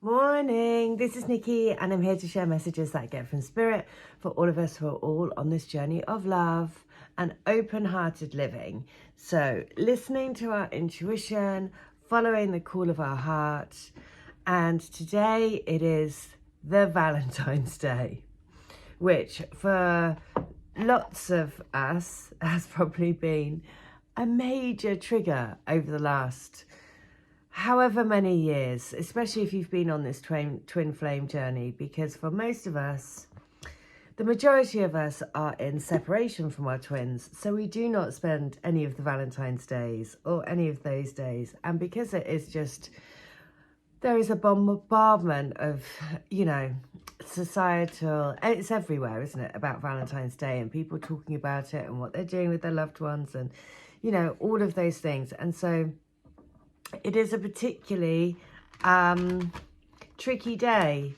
Morning, this is Nikki and I'm here to share messages that I get from Spirit for all of us who are all on this journey of love and open-hearted living. So listening to our intuition, following the call of our heart, and today it is the Valentine's Day, which for lots of us has probably been a major trigger over the last however many years, especially if you've been on this twin flame journey, because for most of us, the majority of us are in separation from our twins, so we do not spend any of the Valentine's days or any of those days. And because it is just, there is a bombardment of, societal, it's everywhere, isn't it, about Valentine's Day and people talking about it and what they're doing with their loved ones and, all of those things. And so it is a particularly tricky day,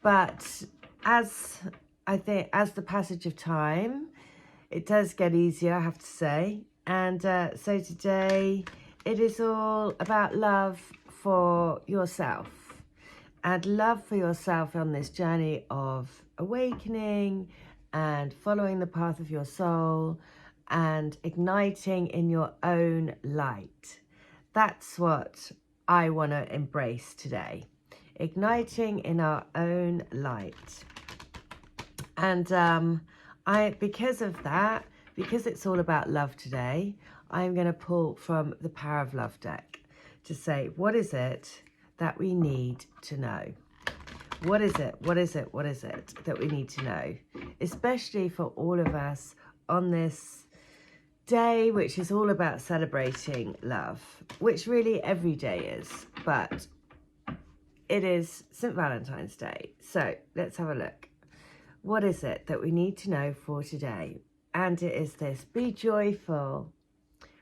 but as the passage of time, it does get easier, I have to say. And so today it is all about love for yourself and love for yourself on this journey of awakening and following the path of your soul and igniting in your own light. That's what I want to embrace today. Igniting in our own light. And because of that, because it's all about love today, I'm going to pull from the Power of Love deck to say, what is it that we need to know? What is it that we need to know? Especially for all of us on this day, which is all about celebrating love, which really every day is, but it is St. Valentine's Day. So let's have a look. What is it that we need to know for today? And it is this: be joyful.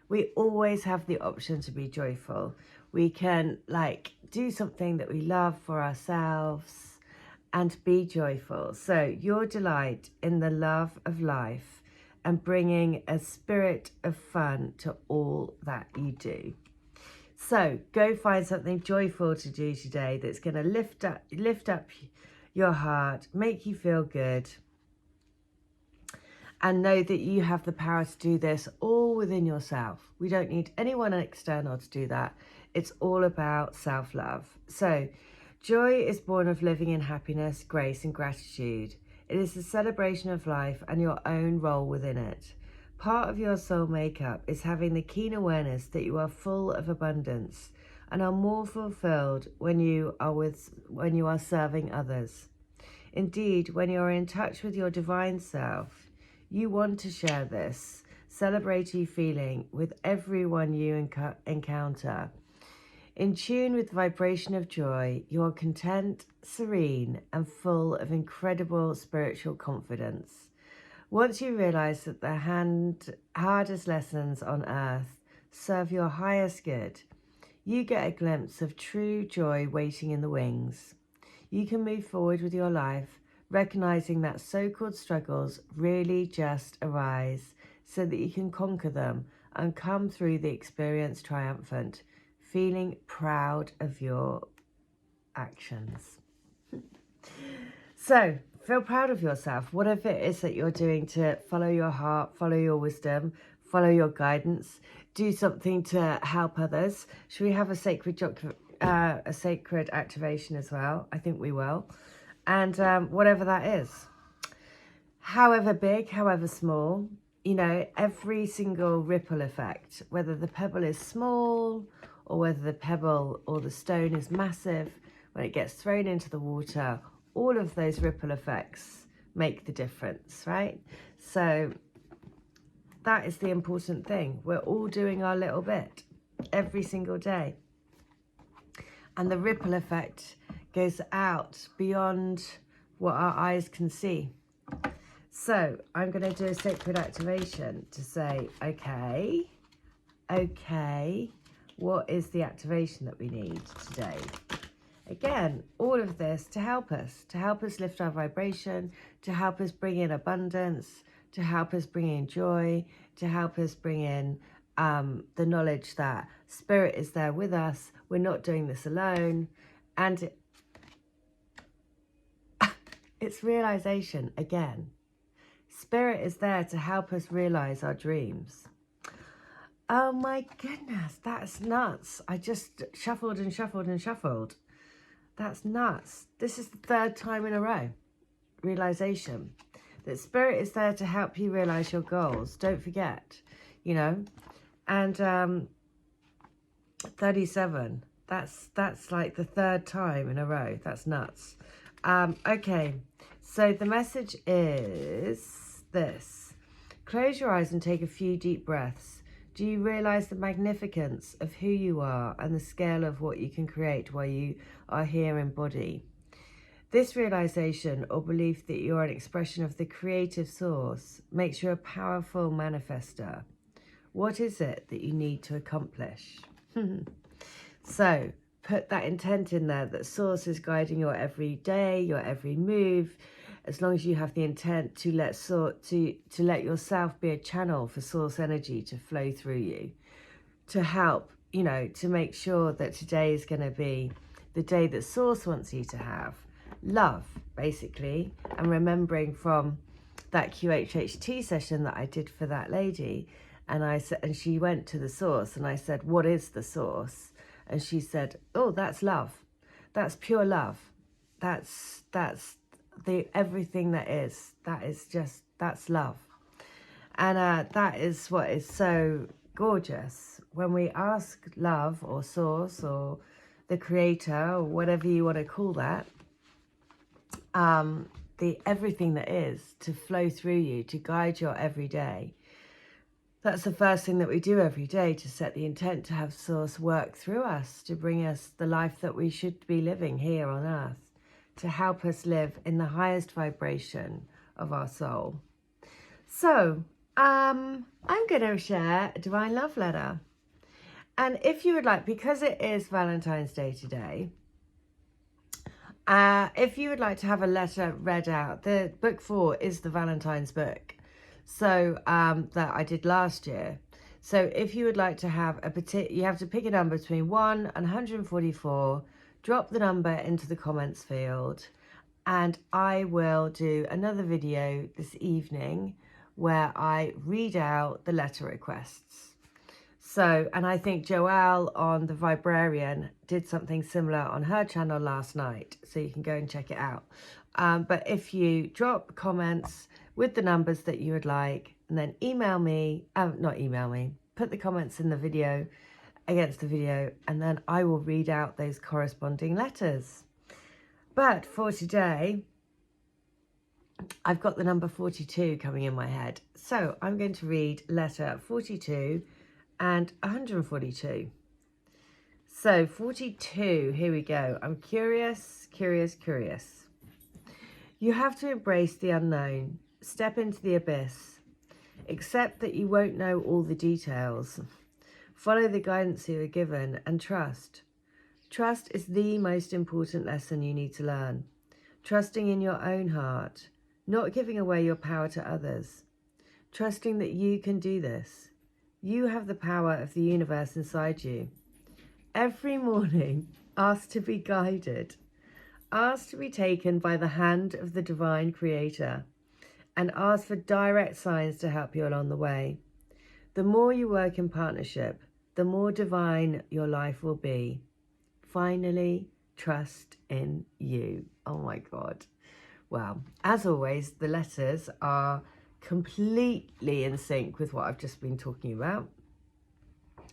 We always have the option to be joyful. We can do something that we love for ourselves and be joyful. So your delight in the love of life and bringing a spirit of fun to all that you do. So go find something joyful to do today that's going to lift up your heart, make you feel good, and know that you have the power to do this all within yourself. We don't need anyone external to do that. It's all about self-love. So joy is born of living in happiness, grace, and gratitude. It is the celebration of life and your own role within it. Part of your soul makeup is having the keen awareness that you are full of abundance and are more fulfilled when you are serving others. Indeed, when you're in touch with your divine self, you want to share this celebratory feeling with everyone you encounter. In tune with the vibration of joy, you are content, serene, and full of incredible spiritual confidence. Once you realize that the hardest lessons on earth serve your highest good, you get a glimpse of true joy waiting in the wings. You can move forward with your life, recognizing that so-called struggles really just arise so that you can conquer them and come through the experience triumphant, feeling proud of your actions. So feel proud of yourself, whatever it is that you're doing to follow your heart, follow your wisdom, follow your guidance, do something to help others. Should we have a sacred activation as well? I think we will. And whatever that is, however big, however small, every single ripple effect, whether the pebble is small or whether the pebble or the stone is massive, when it gets thrown into the water, all of those ripple effects make the difference, right? So that is the important thing. We're all doing our little bit every single day. And the ripple effect goes out beyond what our eyes can see. So I'm going to do a sacred activation to say, okay, what is the activation that we need today? Again, all of this to help us lift our vibration, to help us bring in abundance, to help us bring in joy, to help us bring in the knowledge that Spirit is there with us. We're not doing this alone. And It's realization again. Spirit is there to help us realize our dreams. Oh my goodness, that's nuts. I just shuffled and shuffled and shuffled. That's nuts. This is the third time in a row. Realization. That spirit is there to help you realize your goals. Don't forget, you know. And 37. That's like the third time in a row. That's nuts. Okay, so the message is this. Close your eyes and take a few deep breaths. Do you realize the magnificence of who you are and the scale of what you can create while you are here in body? This realization or belief that you are an expression of the creative source makes you a powerful manifester. What is it that you need to accomplish? So put that intent in there, that source is guiding your every day, your every move, as long as you have the intent to let yourself be a channel for source energy to flow through you, to help, you know, to make sure that today is going to be the day that source wants you to have. Love, basically, and remembering from that QHHT session that I did for that lady, and I said, and she went to the source, and I said, what is the source? And she said, oh, that's love. That's pure love. That's the everything that is. That is just, that's love. And that is what is so gorgeous. When we ask love or source or the creator or whatever you want to call that, the everything that is to flow through you, to guide your every day. That's the first thing that we do every day, to set the intent to have source work through us, to bring us the life that we should be living here on earth, to help us live in the highest vibration of our soul. So, I'm going to share a Divine Love Letter. And if you would like, because it is Valentine's Day today, if you would like to have a letter read out, the book 4 is the Valentine's book. So that I did last year. So if you would like to have you have to pick a number between 1 and 144, drop the number into the comments field, and I will do another video this evening where I read out the letter requests. So, and I think Joelle on the Vibrarian did something similar on her channel last night, so you can go and check it out. But if you drop comments with the numbers that you would like, and then email me, not email me, put the comments in the video against the video, and then I will read out those corresponding letters. But for today, I've got the number 42 coming in my head. So I'm going to read letter 42 and 142. So 42, here we go. I'm curious, curious, curious. You have to embrace the unknown. Step into the abyss. Accept that you won't know all the details. Follow the guidance you are given and trust. Trust is the most important lesson you need to learn. Trusting in your own heart, not giving away your power to others. Trusting that you can do this. You have the power of the universe inside you. Every morning, ask to be guided. Ask to be taken by the hand of the divine creator, and ask for direct signs to help you along the way. The more you work in partnership, the more divine your life will be. Finally, trust in you. Oh my God. Well, as always, the letters are completely in sync with what I've just been talking about.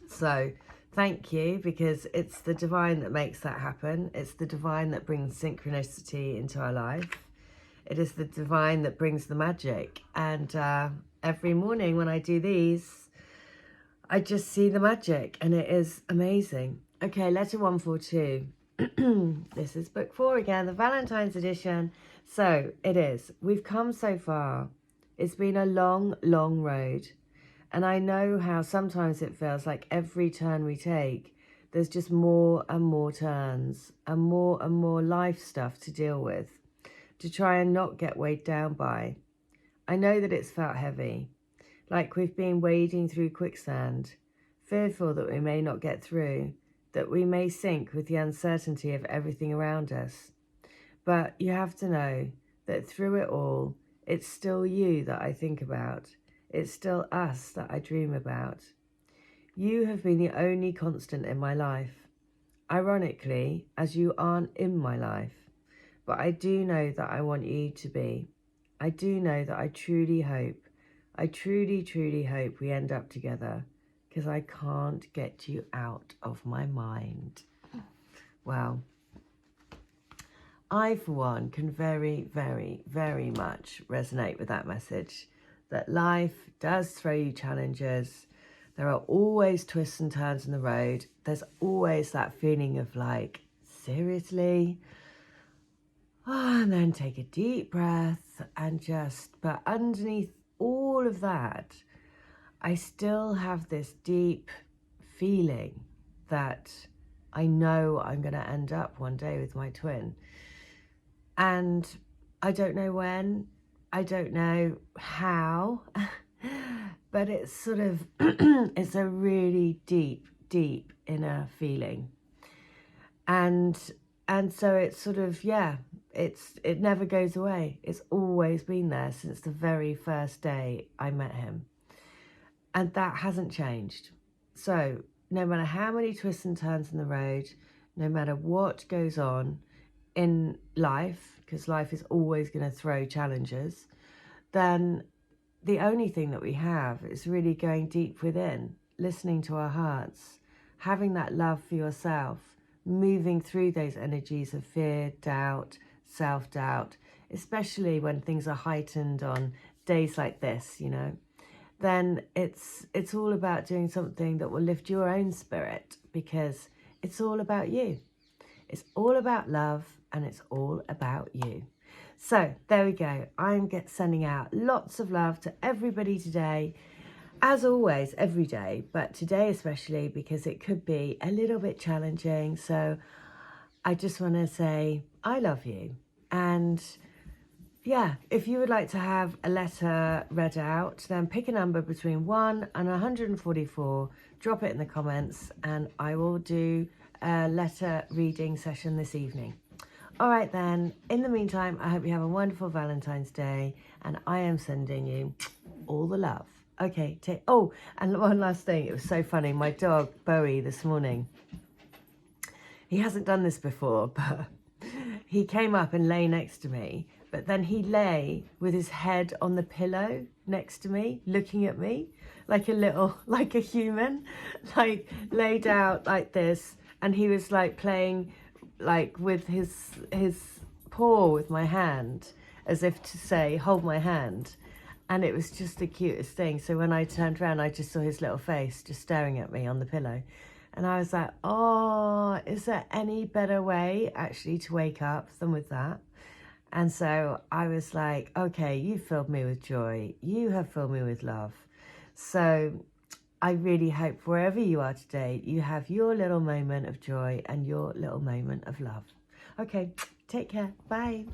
So thank you, because it's the divine that makes that happen. It's the divine that brings synchronicity into our life. It is the divine that brings the magic. And every morning when I do these, I just see the magic, and it is amazing. Okay, letter 142. This is book 4 again, the Valentine's edition. So it is. We've come so far. It's been a long, long road. And I know how sometimes it feels like every turn we take, there's just more and more turns and more life stuff to deal with, to try and not get weighed down by. I know that it's felt heavy, like we've been wading through quicksand, fearful that we may not get through, that we may sink with the uncertainty of everything around us. But you have to know that through it all, it's still you that I think about. It's still us that I dream about. You have been the only constant in my life. Ironically, as you aren't in my life. But I do know that I want you to be. I do know that I truly hope we end up together, because I can't get you out of my mind. Well, I, for one, can very, very, very much resonate with that message, that life does throw you challenges. There are always twists and turns in the road. There's always that feeling of like, seriously? Oh, and then take a deep breath and but underneath all of that, I still have this deep feeling that I know I'm going to end up one day with my twin. And I don't know when, I don't know how, but it's sort of, it's a really deep, deep inner feeling. And so it's sort of, yeah, it never goes away. It's always been there since the very first day I met him. And that hasn't changed. So no matter how many twists and turns in the road, no matter what goes on in life, because life is always going to throw challenges, then the only thing that we have is really going deep within, listening to our hearts, having that love for yourself, moving through those energies of fear, doubt, self-doubt, especially when things are heightened on days like this, you know, then it's all about doing something that will lift your own spirit, because it's all about you. It's all about love, and it's all about you. So there we go. I'm sending out lots of love to everybody today, as always, every day, but today especially because it could be a little bit challenging. So I just want to say I love you. And yeah, if you would like to have a letter read out, then pick a number between 1 and 144, drop it in the comments, and I will do a letter reading session this evening. All right then, in the meantime, I hope you have a wonderful Valentine's Day, and I am sending you all the love. Okay, oh, and one last thing, it was so funny, my dog Bowie this morning, he hasn't done this before, but he came up and lay next to me, but then he lay with his head on the pillow next to me, looking at me like a human, like laid out like this, and he was like playing like with his paw with my hand, as if to say, hold my hand. And it was just the cutest thing. So when I turned around, I just saw his little face just staring at me on the pillow. And I was like, oh, is there any better way actually to wake up than with that? And so I was like, okay, you filled me with joy. You have filled me with love. So I really hope wherever you are today, you have your little moment of joy and your little moment of love. Okay, take care. Bye.